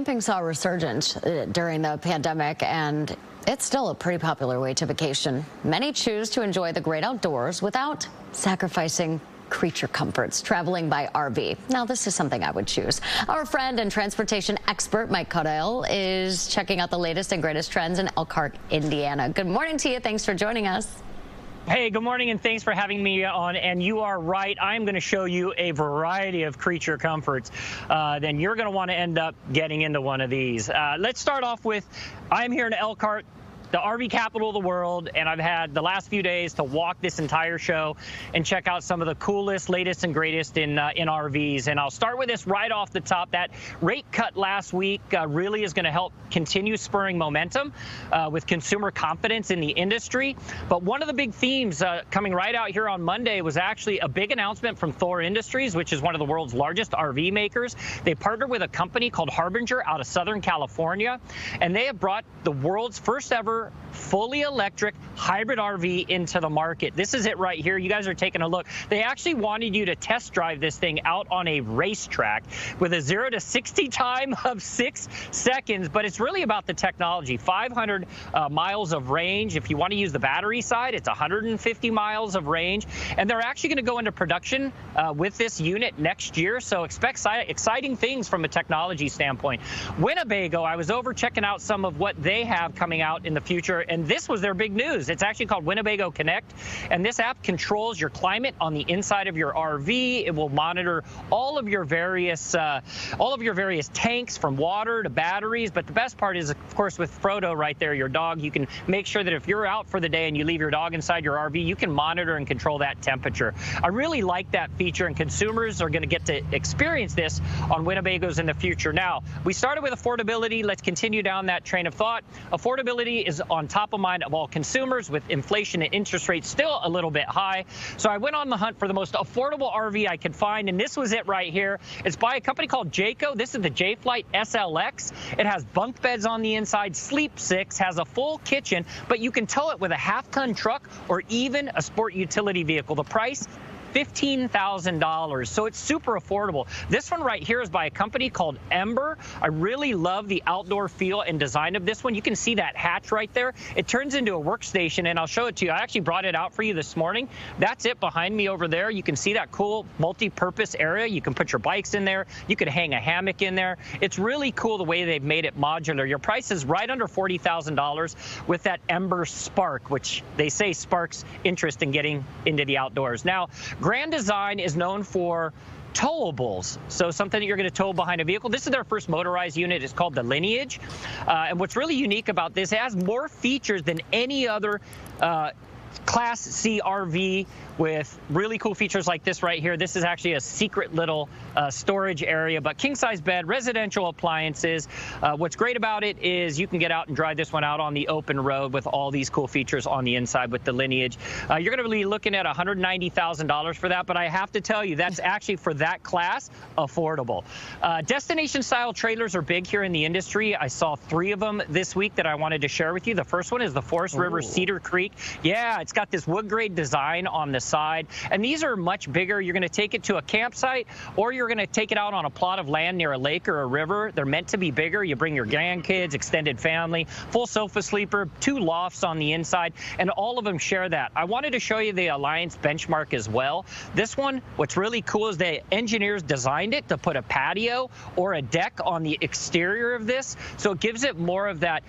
Camping saw a resurgence during the pandemic, and it's still a pretty popular way to vacation. Many choose to enjoy the great outdoors without sacrificing creature comforts, traveling by RV. Now, this is something I would choose. Our friend and transportation expert, Mike Caudill, is checking out the latest and greatest trends in Elkhart, Indiana. Good morning to you. Thanks for joining us. Hey, good morning, and thanks for having me on. And you are right. I'm going to show you a variety of creature comforts. Then you're going to want to end up getting into one of these. Let's start off with, I'm here in Elkhart, the RV capital of the world, and I've had the last few days to walk this entire show and check out some of the coolest, latest, and greatest in RVs. And I'll start with this right off the top. That rate cut last week really is going to help continue spurring momentum with consumer confidence in the industry. But one of the big themes coming right out here on Monday was actually a big announcement from Thor Industries, which is one of the world's largest RV makers. They partnered with a company called Harbinger out of Southern California, and they have brought the world's first ever fully electric hybrid RV into the market. This is it right here. You guys are taking a look. They actually wanted you to test drive this thing out on a racetrack with a 0 to 60 time of 6 seconds, but it's really about the technology. 500 miles of range. If you want to use the battery side, it's 150 miles of range, and they're actually going to go into production with this unit next year, so expect exciting things from a technology standpoint. Winnebago, I was over checking out some of what they have coming out in the future, and this was their big news. It's actually called Winnebago Connect, and this app controls your climate on the inside of your RV. It will monitor all of your various tanks, from water to batteries. But the best part is, of course, with Frodo right there, your dog, you can make sure that if you're out for the day and you leave your dog inside your RV, you can monitor and control that temperature. I really like that feature, and consumers are going to get to experience this on Winnebagos in the future. Now, we started with affordability. Let's continue down that train of thought. Affordability is on top of mind of all consumers, with inflation and interest rates still a little bit high. So I went on the hunt for the most affordable RV I could find, and this was it right here. It's by a company called Jayco. This is the J-Flight SLX. It has bunk beds on the inside, Sleep 6, has a full kitchen, but you can tow it with a half-ton truck or even a sport utility vehicle. The price, $15,000, so it's super affordable. This one right here is by a company called Ember. I really love the outdoor feel and design of this one. You can see that hatch right there. It turns into a workstation, and I'll show it to you. I actually brought it out for you this morning. That's it behind me over there. You can see that cool multi-purpose area. You can put your bikes in there. You could hang a hammock in there. It's really cool the way they've made it modular. Your price is right under $40,000 with that Ember Spark, which they say sparks interest in getting into the outdoors. Now, Grand Design is known for towables, so something that you're going to tow behind a vehicle. This is their first motorized unit. It's called the Lineage, and what's really unique about this, it has more features than any other Class C RV, with really cool features like this right here. This is actually a secret little storage area, but king-size bed, residential appliances. What's great about it is you can get out and drive this one out on the open road with all these cool features on the inside with the Lineage. You're going to be looking at $190,000 for that, but I have to tell you, that's actually, for that class, affordable. Destination-style trailers are big here in the industry. I saw 3 of them this week that I wanted to share with you. The first one is the Forest River Cedar Creek. Yeah, it's got this wood-grade design on the side, and these are much bigger. You're going to take it to a campsite, or you're going to take it out on a plot of land near a lake or a river. They're meant to be bigger. You bring your grandkids, extended family, full sofa sleeper, 2 lofts on the inside, and all of them share that. I wanted to show you the Alliance benchmark as well. This one, what's really cool is the engineers designed it to put a patio or a deck on the exterior of this, so it gives it more of that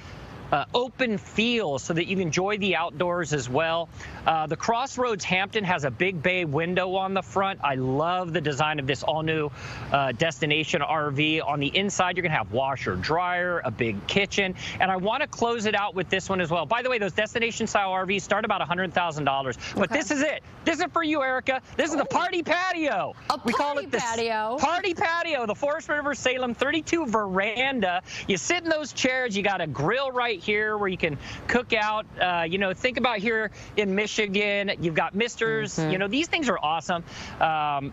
open feel so that you enjoy the outdoors as well. The Crossroads Hampton has a big bay window on the front. I love the design of this all-new destination RV. On the inside, you're going to have washer, dryer, a big kitchen, and I want to close it out with this one as well. By the way, those destination-style RVs start about $100,000, but this is it. This is for you, Erica. This is the Party Patio. We call it the patio. Party Patio, the Forest River Salem 32 veranda. You sit in those chairs. You got a grill right here where you can cook out. You know, think about here in Michigan, you've got misters. You know, these things are awesome.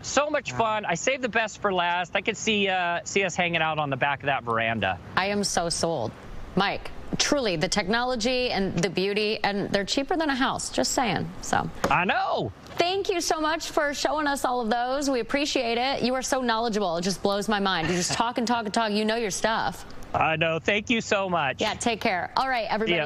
So much fun. I saved the best for last. I could see us hanging out on the back of that veranda. I am so sold. Mike, truly, the technology and the beauty, and they're cheaper than a house, just saying. So I know. Thank you so much for showing us all of those. We appreciate it. You are so knowledgeable. It just blows my mind. You just talk and talk and talk. You know your stuff. I know. Thank you so much. Yeah, take care. All right, everybody. Yeah.